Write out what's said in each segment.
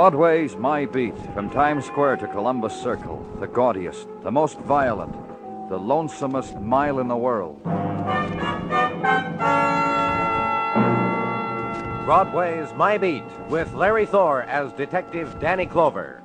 Broadway's My Beat, from Times Square to Columbus Circle, the gaudiest, the most violent, the lonesomest mile in the world. Broadway's My Beat, with Larry Thor as Detective Danny Clover.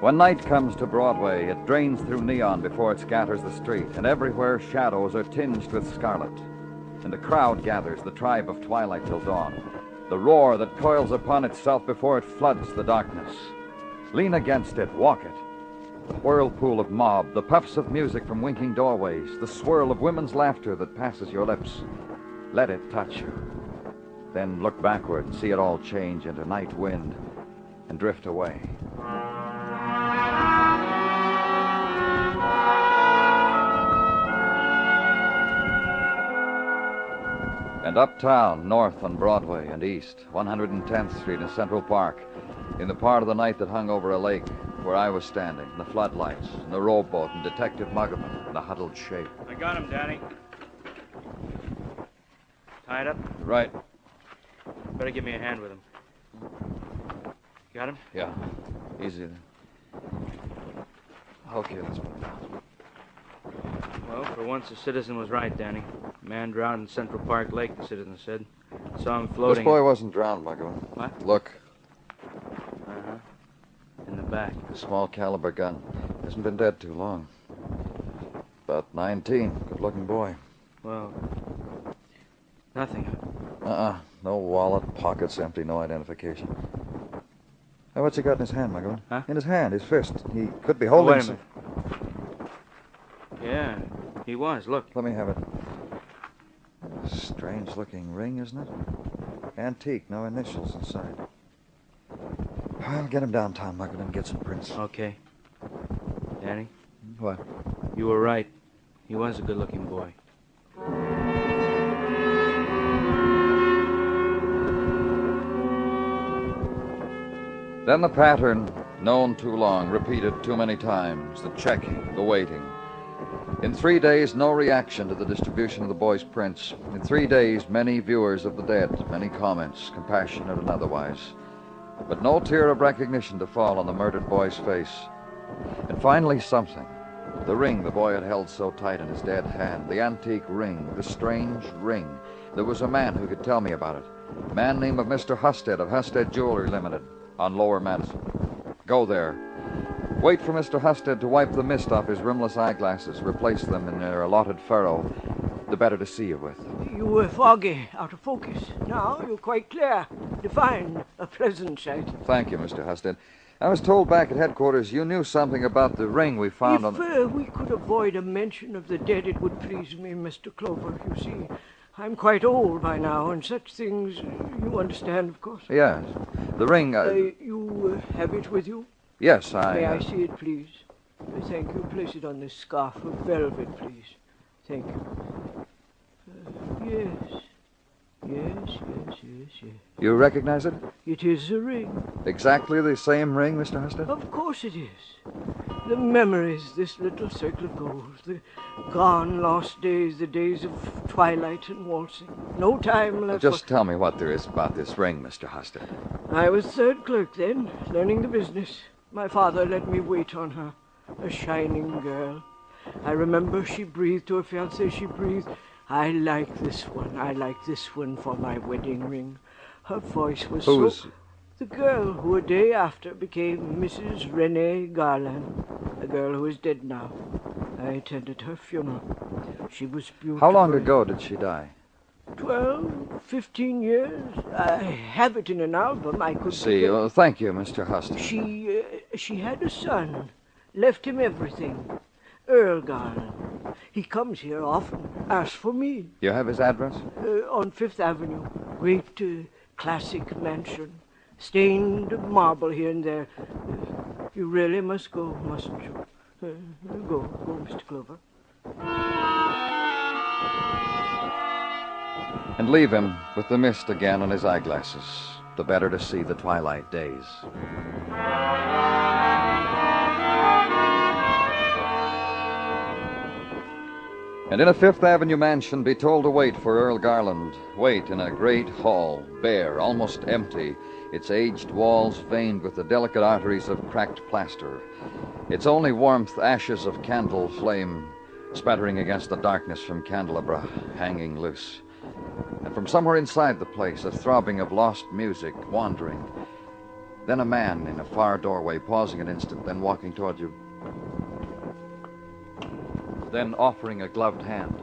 When night comes to Broadway, it drains through neon before it scatters the street, and everywhere shadows are tinged with scarlet. And a crowd gathers, the tribe of twilight till dawn, the roar that coils upon itself before it floods the darkness. Lean against it, walk it. The whirlpool of mob, the puffs of music from winking doorways, the swirl of women's laughter that passes your lips. Let it touch you. Then look backward and see it all change into night wind and drift away. And uptown, north on Broadway and east, 110th Street and Central Park, in the part of the night that hung over a lake where I was standing, the floodlights, and the rowboat, and Detective Muggavan, and the huddled shape. I got him, Danny. Tied up? Right. Better give me a hand with him. Got him? Yeah. Easy then. Okay, let's put him down. Well, for once, the citizen was right, Danny. Man drowned in Central Park Lake, the citizen said. Saw him floating. This boy wasn't drowned, Muggavan. What? Look. Uh-huh. In the back. A small caliber gun. Hasn't been dead too long. About 19. Good-looking boy. Well, nothing. No wallet, pockets empty, no identification. Hey, what's he got in his hand, Muggavan? Huh? In his hand, his fist. He could be holding... Wait a minute. Yeah, he was. Look. Let me have it. Strange-looking ring, isn't it? Antique, no initials inside. I'll get him downtown, Muggavan, and get some prints. Okay. Danny? What? You were right. He was a good-looking boy. Then the pattern, known too long, repeated too many times, the checking, the waiting. In 3 days, no reaction to the distribution of the boy's prints. In 3 days, many viewers of the dead, many comments, compassionate and otherwise. But no tear of recognition to fall on the murdered boy's face. And finally, something. The ring the boy had held so tight in his dead hand, the antique ring, the strange ring. There was a man who could tell me about it. A man named Mr. Husted of Husted Jewelry Limited on Lower Madison. Go there. Wait for Mr. Husted to wipe the mist off his rimless eyeglasses, replace them in their allotted furrow, the better to see you with. You were foggy, out of focus. Now you're quite clear, defined, a pleasant sight. Thank you, Mr. Husted. I was told back at headquarters you knew something about the ring we found on... If we could avoid a mention of the dead, it would please me, Mr. Clover. You see, I'm quite old by now, and such things, you understand, of course. Yes. The ring... You have it with you? Yes, May I see it, please? Thank you. Place it on this scarf of velvet, please. Thank you. Yes. You recognize it? It is a ring. Exactly the same ring, Mr. Husted? Of course it is. The memories, this little circle of gold, the gone, lost days, the days of twilight and waltzing. No time left. Just tell me what there is about this ring, Mr. Husted. I was third clerk then, learning the business. My father let me wait on her, a shining girl. I remember she breathed to her fiancé, she breathed, I like this one for my wedding ring. Her voice was the girl who a day after became Mrs. Renee Garland, a girl who is dead now. I attended her funeral. She was beautiful. How long ago did she die? 12, 15 years. I have it in an album. I could see. Well, thank you, Mr. Husted. She had a son, left him everything. Earl Garland. He comes here often, asks for me. You have his address? On Fifth Avenue. Great classic mansion. Stained marble here and there. You really must go, mustn't you? Go, Mr. Clover. And leave him with the mist again on his eyeglasses, the better to see the twilight days. And in a Fifth Avenue mansion, be told to wait for Earl Garland. Wait in a great hall, bare, almost empty, its aged walls veined with the delicate arteries of cracked plaster. Its only warmth, ashes of candle flame spattering against the darkness from candelabra hanging loose. And from somewhere inside the place, a throbbing of lost music, wandering. Then a man in a far doorway, pausing an instant, then walking toward you. Then offering a gloved hand.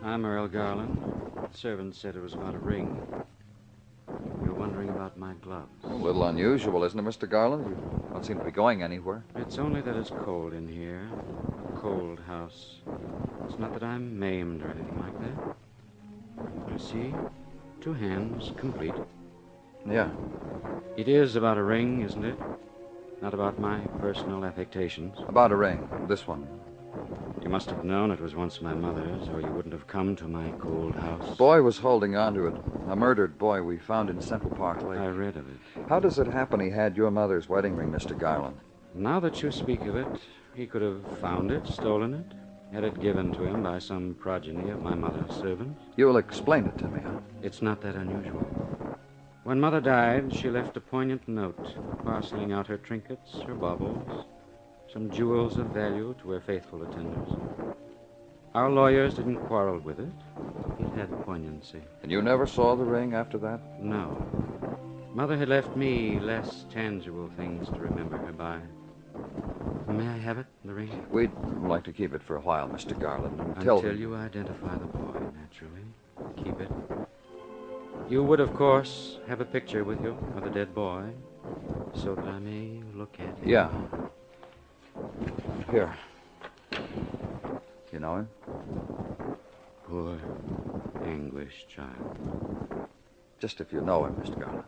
I'm Earl Garland. The servant said it was about a ring. You're wondering about my gloves. A little unusual, isn't it, Mr. Garland? You don't seem to be going anywhere. It's only that it's cold in here. A cold house. It's not that I'm maimed or anything like that. You see? 2 hands, complete. Yeah. It is about a ring, isn't it? Not about my personal affectations. About a ring. This one. You must have known it was once my mother's, or you wouldn't have come to my cold house. The boy was holding on to it. A murdered boy we found in Central Park Lake. I read of it. How does it happen he had your mother's wedding ring, Mr. Garland? Now that you speak of it, he could have found it, stolen it, had it given to him by some progeny of my mother's servants. You'll explain it to me, huh? It's not that unusual. When Mother died, she left a poignant note, parceling out her trinkets, her baubles, some jewels of value to her faithful attendants. Our lawyers didn't quarrel with it. It had poignancy. And you never saw the ring after that? No. Mother had left me less tangible things to remember her by. May I have it, the ring? We'd like to keep it for a while, Mr. Garland, until you identify the boy, naturally. Keep it. You would, of course, have a picture with you of the dead boy, so that I may look at him. Yeah. Here. You know him? Poor, anguished child. Just if you know him, Mr. Garland.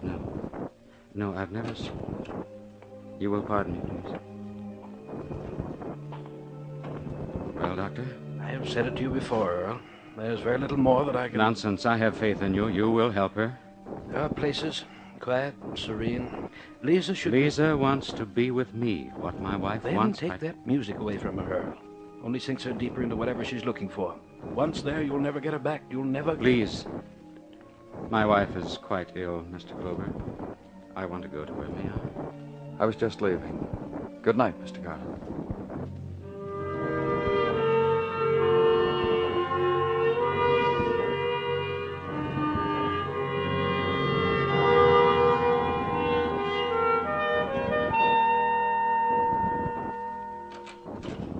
No. No, I've never seen him. You will pardon me, please. Well, Doctor? I have said it to you before, Earl. There's very little more that I can... Nonsense. I have faith in you. You will help her. There are places, quiet, serene. Lisa wants to be with me, what my wife wants. Then take that music away from her, Earl. Only sinks her deeper into whatever she's looking for. Once there, you'll never get her back. You'll never... Please. My wife is quite ill, Mr. Clover. I want to go to her, may I? I was just leaving. Good night, Mr. Garland.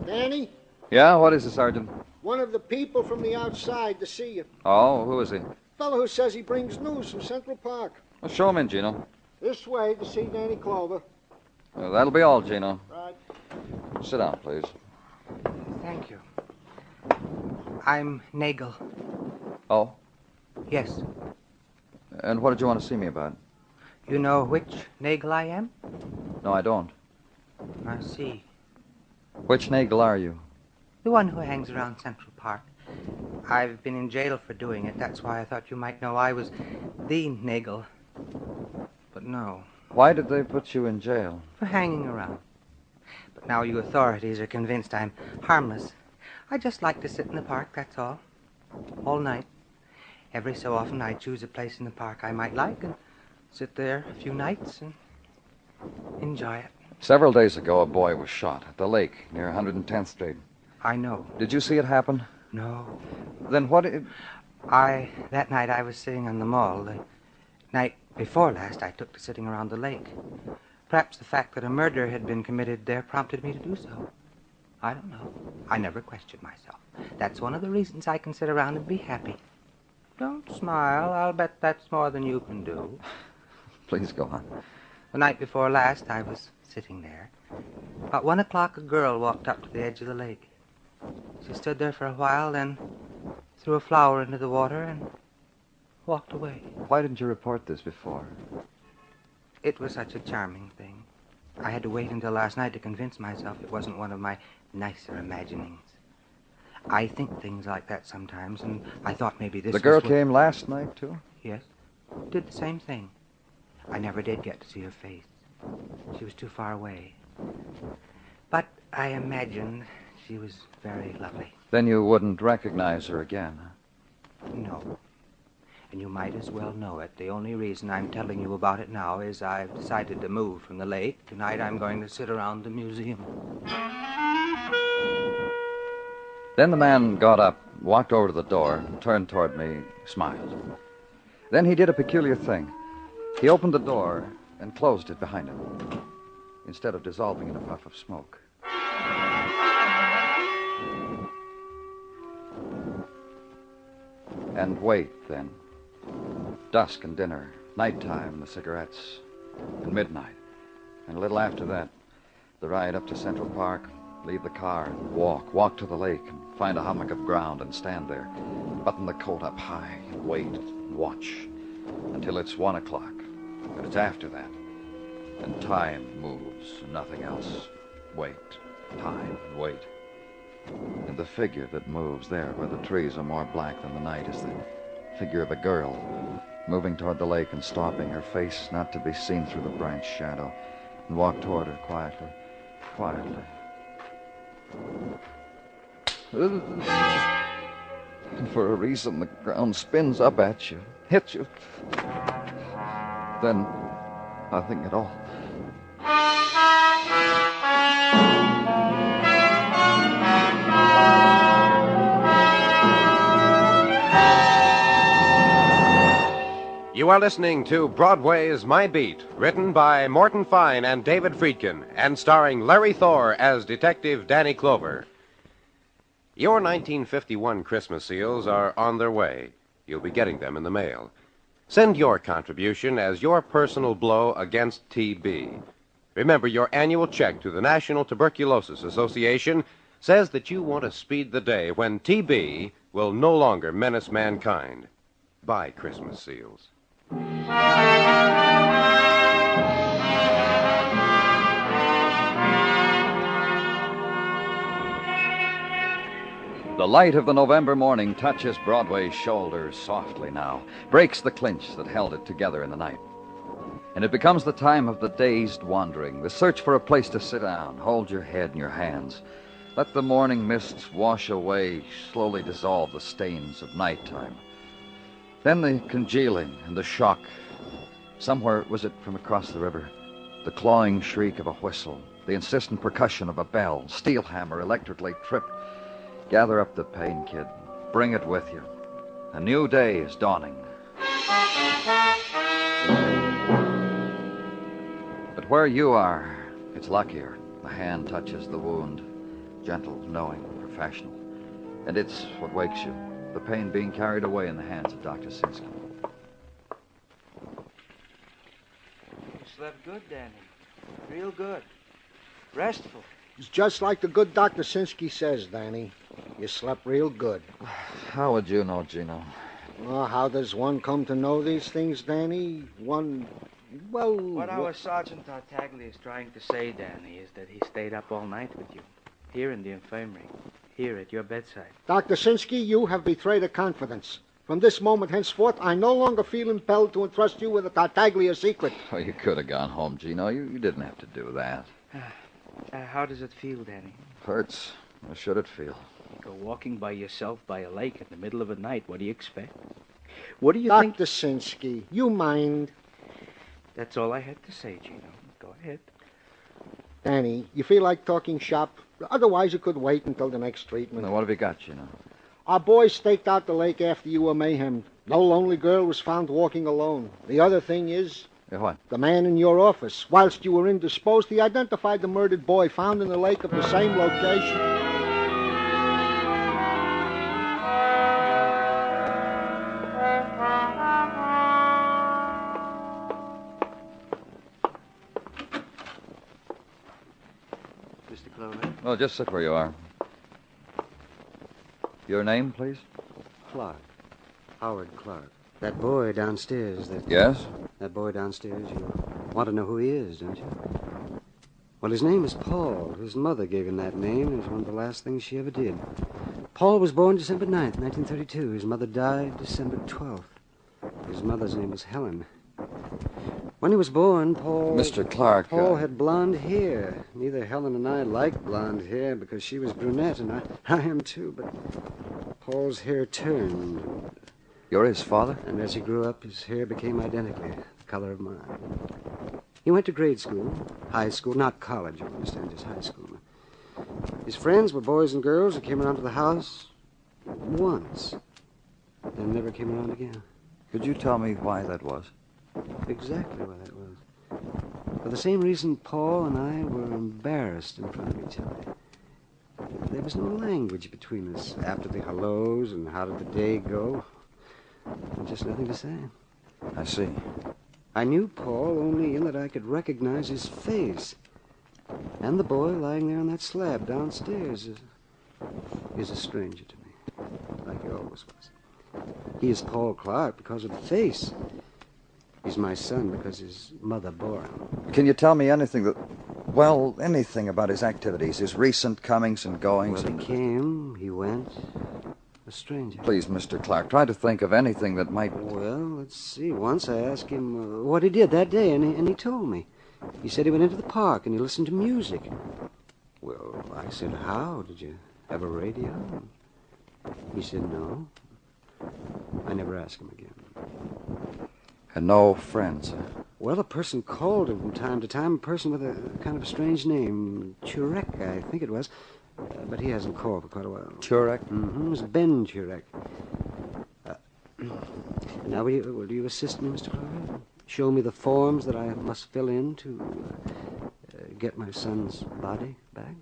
Danny? Yeah, what is it, Sergeant? One of the people from the outside to see you. Oh, who is he? Fellow who says he brings news from Central Park. Well, show him in, Gino. This way to see Danny Clover. Well, that'll be all, Gino. Right. Sit down, please. Thank you. I'm Nagel. Oh? Yes. And what did you want to see me about? You know which Nagel I am? No, I don't. I see. Which Nagel are you? The one who hangs around Central Park. I've been in jail for doing it. That's why I thought you might know I was the Nagel. But no. Why did they put you in jail? For hanging around. But now you authorities are convinced I'm harmless. I just like to sit in the park, that's all. All night. Every so often I choose a place in the park I might like and sit there a few nights and enjoy it. Several days ago, a boy was shot at the lake near 110th Street. I know. Did you see it happen? No. Then what... That night I was sitting on the mall. The night before last I took to sitting around the lake. Perhaps the fact that a murder had been committed there prompted me to do so. I don't know. I never questioned myself. That's one of the reasons I can sit around and be happy. Don't smile. I'll bet that's more than you can do. Please go on. The night before last I was sitting there. About 1 o'clock a girl walked up to the edge of the lake. She stood there for a while, then threw a flower into the water and walked away. Why didn't you report this before? It was such a charming thing. I had to wait until last night to convince myself it wasn't one of my nicer imaginings. I think things like that sometimes, and I thought maybe this The girl came last night, too? Yes. Did the same thing. I never did get to see her face. She was too far away. But I imagined she was very lovely. Then you wouldn't recognize her again, huh? No. And you might as well know it. The only reason I'm telling you about it now is I've decided to move from the lake. Tonight I'm going to sit around the museum. Then the man got up, walked over to the door, turned toward me, smiled. Then he did a peculiar thing. He opened the door and closed it behind him, instead of dissolving in a puff of smoke. And wait, then. Dusk and dinner, nighttime, the cigarettes, and midnight. And a little after that, the ride up to Central Park, leave the car and walk to the lake and find a hummock of ground and stand there, button the coat up high and wait and watch until it's 1 o'clock. And it's after that. And time moves and nothing else. Wait, time, and wait. And the figure that moves there where the trees are more black than the night is the figure of a girl moving toward the lake and stopping, her face not to be seen through the branch shadow, and walk toward her quietly. And for a reason, the ground spins up at you, hits you. Then, nothing at all. You are listening to Broadway Is My Beat, written by Morton Fine and David Friedkin, and starring Larry Thor as Detective Danny Clover. Your 1951 Christmas seals are on their way. You'll be getting them in the mail. Send your contribution as your personal blow against TB. Remember, your annual check to the National Tuberculosis Association says that you want to speed the day when TB will no longer menace mankind. Buy Christmas seals. The light of the November morning touches Broadway's shoulders softly now, breaks the clinch that held it together in the night. And it becomes the time of the dazed wandering, the search for a place to sit down, hold your head in your hands. Let the morning mists wash away, slowly dissolve the stains of nighttime. Then the congealing and the shock. Somewhere was it from across the river? The clawing shriek of a whistle, the insistent percussion of a bell, steel hammer electrically tripped. Gather up the pain, kid. Bring it with you. A new day is dawning. But where you are, it's luckier. The hand touches the wound. Gentle, knowing, professional. And it's what wakes you. The pain being carried away in the hands of Dr. Sinsky. You slept good, Danny. Real good. Restful. It's just like the good Dr. Sinsky says, Danny. You slept real good. How would you know, Gino? Oh, how does one come to know these things, Danny? What our Sergeant Tartaglia is trying to say, Danny, is that he stayed up all night with you. Here in the infirmary. Here at your bedside. Dr. Sinsky, you have betrayed a confidence. From this moment henceforth, I no longer feel impelled to entrust you with a Tartaglia secret. Oh, you could have gone home, Gino. You didn't have to do that. How does it feel, Danny? Hurts. How should it feel? You go walking by yourself by a lake in the middle of the night. What do you expect? What do you think? Dr. Sinsky, you mind? That's all I had to say, Gino. Go ahead. Danny, you feel like talking shop? Otherwise, you could wait until the next treatment. Now, what have you got, Gino? Our boys staked out the lake after you were mayhem. No lonely girl was found walking alone. The other thing is... Yeah, what? The man in your office. Whilst you were indisposed, he identified the murdered boy found in the lake of the same location. Mr. Clover? Oh, just sit where you are. Your name, please? Clark. Howard Clark. That boy downstairs, Yes? That boy downstairs, you want to know who he is, don't you? Well, his name is Paul. His mother gave him that name. It was one of the last things she ever did. Paul was born December 9th, 1932. His mother died December 12th. His mother's name was Helen. When he was born, Paul... Mr. Clark... Paul had blonde hair. Neither Helen and I liked blonde hair because she was brunette, and I am too, but Paul's hair turned. You're his father? And as he grew up, his hair became identically the color of mine. He went to grade school, high school, not college, you understand, just high school. His friends were boys and girls who came around to the house once, then never came around again. Could you tell me why that was? Exactly why that was. For the same reason Paul and I were embarrassed in front of each other. There was no language between us after the hellos and how did the day go. Just nothing to say. I see. I knew Paul only in that I could recognize his face. And the boy lying there on that slab downstairs is a stranger to me, like he always was. He is Paul Clark because of the face. He's my son because his mother bore him. Can you tell me anything anything about his activities, his recent comings and goings? Well, he came, he went, a stranger. Please, Mr. Clark, try to think of anything that might... Well, let's see. Once I asked him what he did that day, and he told me. He said he went into the park and he listened to music. Well, I said, how? Did you have a radio? He said, no. I never asked him again. And no friends, huh? Well, a person called him from time to time, a person with a kind of strange name. Turek, I think it was. But he hasn't called for quite a while. Turek? Mm-hmm. It was Ben Turek. Now, will you assist me, Mr. Clover? Show me the forms that I must fill in to get my son's body back?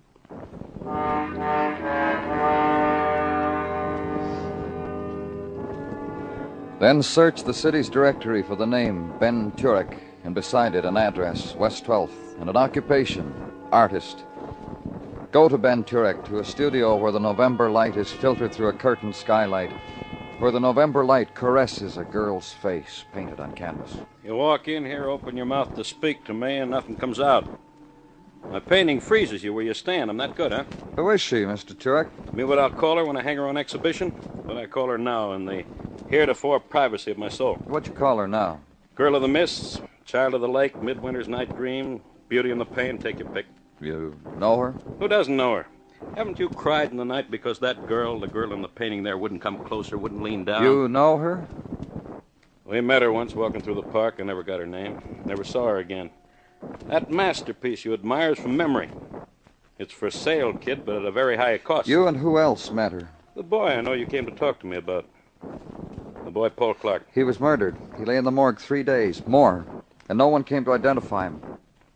Then search the city's directory for the name Ben Turek, and beside it an address, West 12th, and an occupation, artist. Go to Ben Turek, to a studio where the November light is filtered through a curtained skylight, where the November light caresses a girl's face painted on canvas. You walk in here, open your mouth to speak to me, and nothing comes out. My painting freezes you where you stand. I'm that good, huh? Who is she, Mr. Turek? Me what I'll call her when I hang her on exhibition? What I call her now in the heretofore privacy of my soul. What you call her now? Girl of the mists, child of the lake, midwinter's night dream, beauty in the pain, take your pick. You know her? Who doesn't know her? Haven't you cried in the night because that girl, the girl in the painting there, wouldn't come closer, wouldn't lean down? You know her? We met her once walking through the park. I never got her name. Never saw her again. That masterpiece you admire is from memory. It's for sale, kid, but at a very high cost. You and who else met her? The boy I know you came to talk to me about. The boy Paul Clark. He was murdered. He lay in the morgue 3 days, more, and no one came to identify him.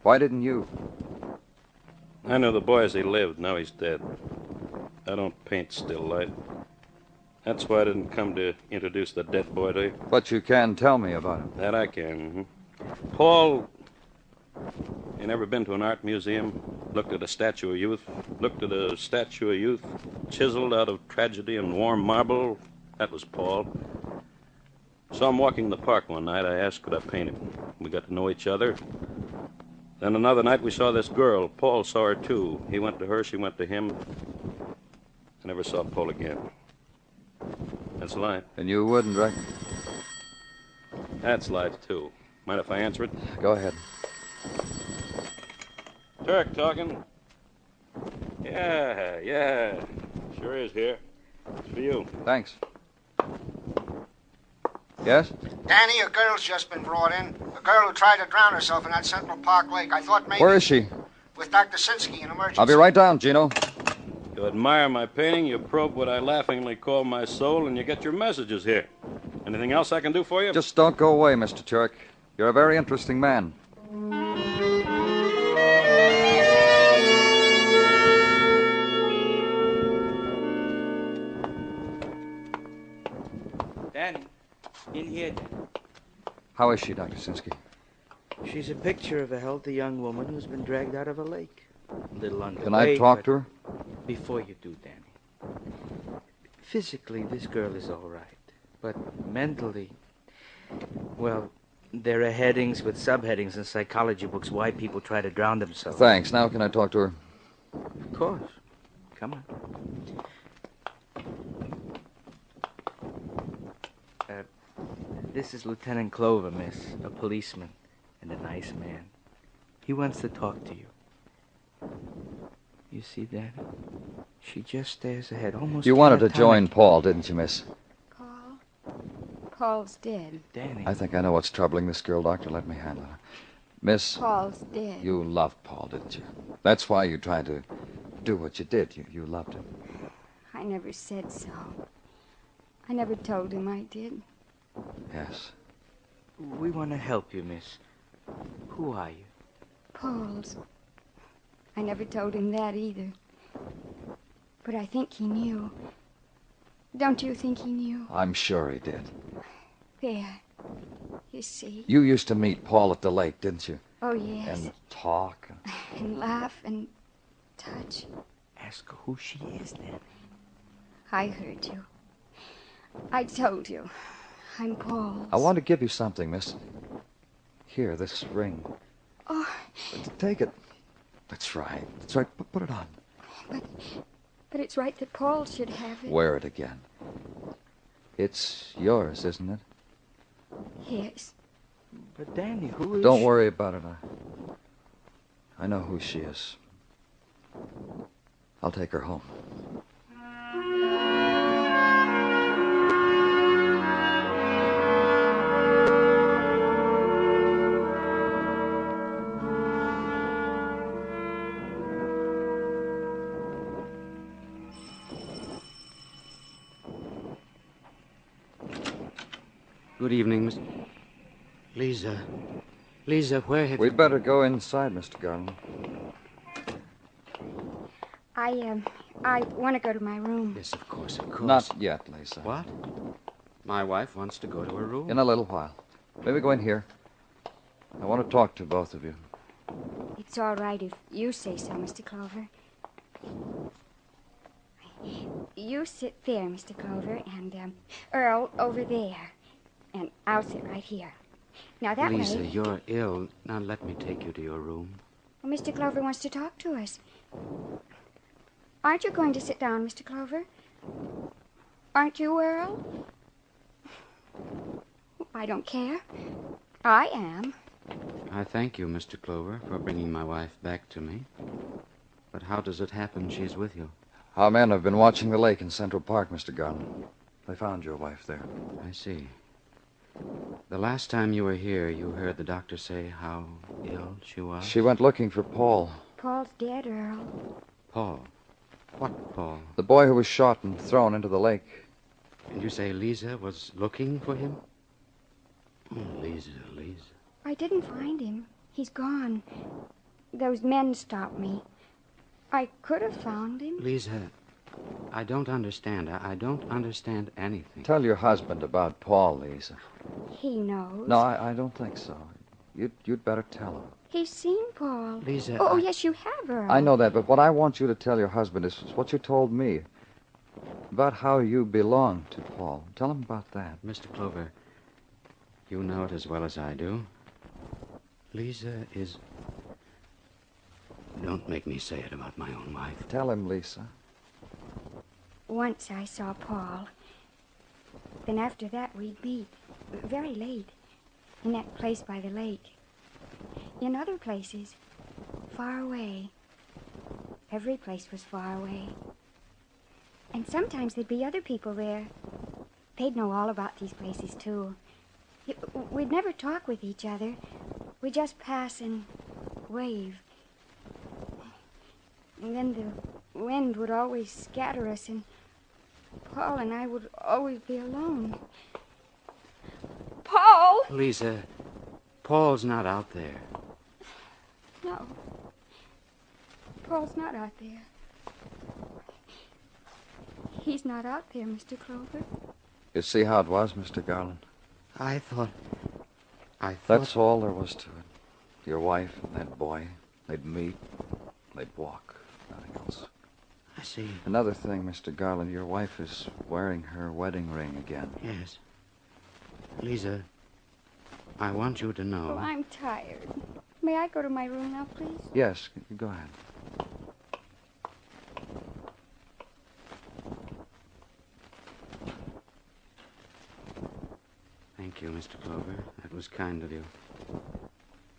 Why didn't you? I knew the boy as he lived. Now he's dead. I don't paint still light. That's why I didn't come to introduce the dead boy to you. But you can tell me about him. That I can. Mm-hmm. Paul, you never been to an art museum? Looked at a statue of youth? Looked at a statue of youth chiseled out of tragedy and warm marble? That was Paul. Saw him walking in the park one night. I asked could I paint him. We got to know each other. Then another night we saw this girl. Paul saw her too. He went to her, she went to him. I never saw Paul again. That's life. And you wouldn't, right? That's life, too. Mind if I answer it? Go ahead. Turk talking. Yeah. Sure is here. It's for you. Thanks. Yes? Danny, a girl's just been brought in. A girl who tried to drown herself in that Central Park lake. I thought maybe... Where is she? With Dr. Sinsky in emergency. I'll be right down, Gino. You admire my painting, you probe what I laughingly call my soul, and you get your messages here. Anything else I can do for you? Just don't go away, Mr. Turek. You're a very interesting man. Danny, in here, Danny. How is she, Dr. Sinsky? She's a picture of a healthy young woman who's been dragged out of a lake. A little underweight. Can I talk to her? Before you do, Danny. Physically, this girl is all right. But mentally, well, there are headings with subheadings in psychology books why people try to drown themselves. Thanks. Now can I talk to her? Of course. Come on. This is Lieutenant Clover, miss. A policeman. and a nice man. He wants to talk to you. You see, Danny? She just stares ahead, almost You wanted to catatonic. join Paul, didn't you, miss? Paul? Paul's dead. Danny. I think I know what's troubling this girl, Doctor. Let me handle her. Miss, Paul's dead. you loved Paul, didn't you? That's why you tried to do what you did. You loved him. I never said so. I never told him I did. Yes. We want to help you, miss. Who are you? Paul's. I never told him that either. But I think he knew. Don't you think he knew? I'm sure he did. There. You see. You used to meet Paul at the lake, didn't you? Oh, yes. And talk. And laugh and touch. Ask her who she is, then. I heard you. I told you. I'm Paul's. I want to give you something, miss. Here, this ring. Oh. Take it. That's right. That's right. Put it on. But it's right that Paul should have it. Wear it again. It's yours, isn't it? Yes. But Danny, who is Don't she? worry about it. I know who she is. I'll take her home. Good evening, Miss... Lisa. Lisa, where have We'd better go inside, Mr. Garland. I want to go to my room. Yes, of course. Not yet, Lisa. What? My wife wants to go to her room. In a little while. Maybe go in here. I want to talk to both of you. It's all right if you say so, Mr. Clover. You sit there, Mr. Clover, and Earl over there. And I'll sit right here. Now, that Lisa, way... you're ill. Now, let me take you to your room. Well, Mr. Clover wants to talk to us. Aren't you going to sit down, Mr. Clover? Aren't you, Earl? I don't care. I am. I thank you, Mr. Clover, for bringing my wife back to me. But how does it happen she's with you? Our men have been watching the lake in Central Park, Mr. Garland. They found your wife there. I see. The last time you were here, you heard the doctor say how ill she was? She went looking for Paul. Paul's dead, Earl. Paul? What Paul? The boy who was shot and thrown into the lake. And you say Lisa was looking for him? Oh, Lisa. I didn't find him. He's gone. Those men stopped me. I could have found him. Lisa, I don't understand. I don't understand anything. Tell your husband about Paul, Lisa. He knows. No, I don't think so. You'd better tell him. He's seen Paul. Lisa, Oh, yes, you have, Earl. I know that, but what I want you to tell your husband is what you told me. About how you belong to Paul. Tell him about that. Mr. Clover, you know it as well as I do. Lisa is... Don't make me say it about my own wife. Tell him, Lisa. Once I saw Paul. Then after that, we'd meet. Very late. In that place by the lake. In other places. Far away. Every place was far away. And sometimes there'd be other people there. They'd know all about these places, too. We'd never talk with each other. We'd just pass and wave. And then the wind would always scatter us, and Paul and I would always be alone. Paul! Lisa, Paul's not out there. No. Paul's not out there. He's not out there, Mr. Clover. You see how it was, Mr. Garland? I thought... That's all there was to it. Your wife and that boy, they'd meet, they'd walk, nothing else. I see. Another thing, Mr. Garland, your wife is wearing her wedding ring again. Yes. Lisa, I want you to know... Oh, I'm tired. May I go to my room now, please? Yes, go ahead. Thank you, Mr. Clover. That was kind of you.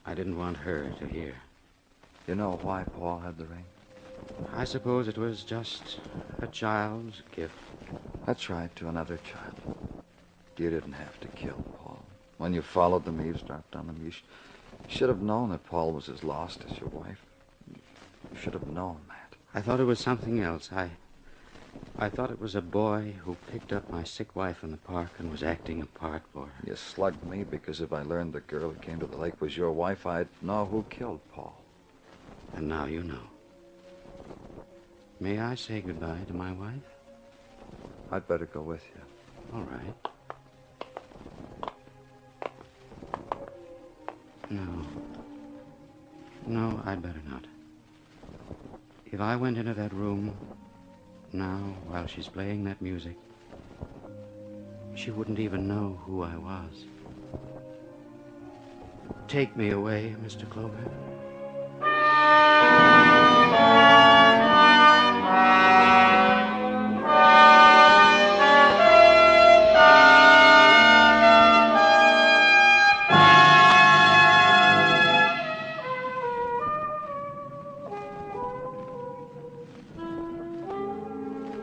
I didn't want her to hear. You know why Paul had the ring? I suppose it was just a child's gift. That's right, to another child. You didn't have to kill Paul. When you followed them, eavesdropped on them, you should have known that Paul was as lost as your wife. You should have known that. I thought it was something else. I thought it was a boy who picked up my sick wife in the park and was acting a part for her. You slugged me because if I learned the girl who came to the lake was your wife, I'd know who killed Paul. And now you know. May I say goodbye to my wife? I'd better go with you. All right. No, I'd better not. If I went into that room now while she's playing that music, she wouldn't even know who I was. Take me away, Mr. Clover.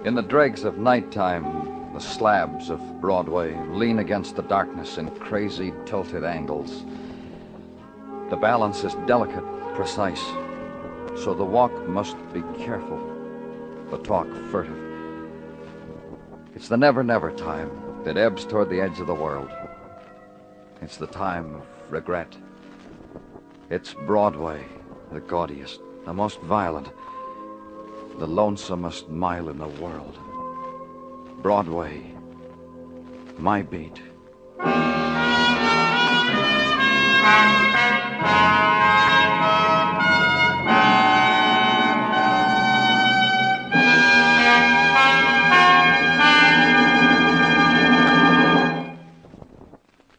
In the dregs of nighttime, the slabs of Broadway lean against the darkness in crazy, tilted angles. The balance is delicate, precise, so the walk must be careful, the talk furtive. It's the never-never time that ebbs toward the edge of the world. It's the time of regret. It's Broadway, the gaudiest, the most violent, the lonesomest mile in the world. Broadway, my beat.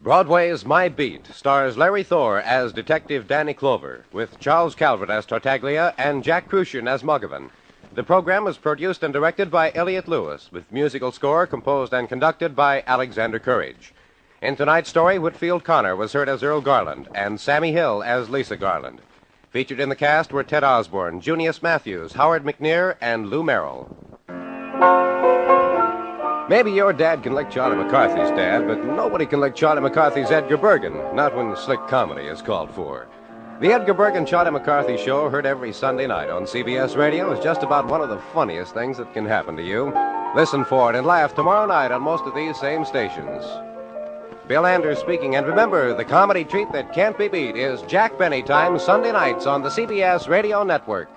Broadway Is My Beat stars Larry Thor as Detective Danny Clover, with Charles Calvert as Tartaglia and Jack Kruschen as Muggavan. The program was produced and directed by Elliott Lewis, with musical score composed and conducted by Alexander Courage. In tonight's story, Whitfield Connor was heard as Earl Garland and Sammy Hill as Lisa Garland. Featured in the cast were Ted Osborne, Junius Matthews, Howard McNear, and Lou Merrill. Maybe your dad can lick Charlie McCarthy's dad, but nobody can lick Charlie McCarthy's Edgar Bergen, not when slick comedy is called for. The Edgar Bergen Charlie McCarthy Show, heard every Sunday night on CBS Radio, is just about one of the funniest things that can happen to you. Listen for it and laugh tomorrow night on most of these same stations. Bill Anders speaking, and remember, the comedy treat that can't be beat is Jack Benny Time, Sunday nights on the CBS Radio Network.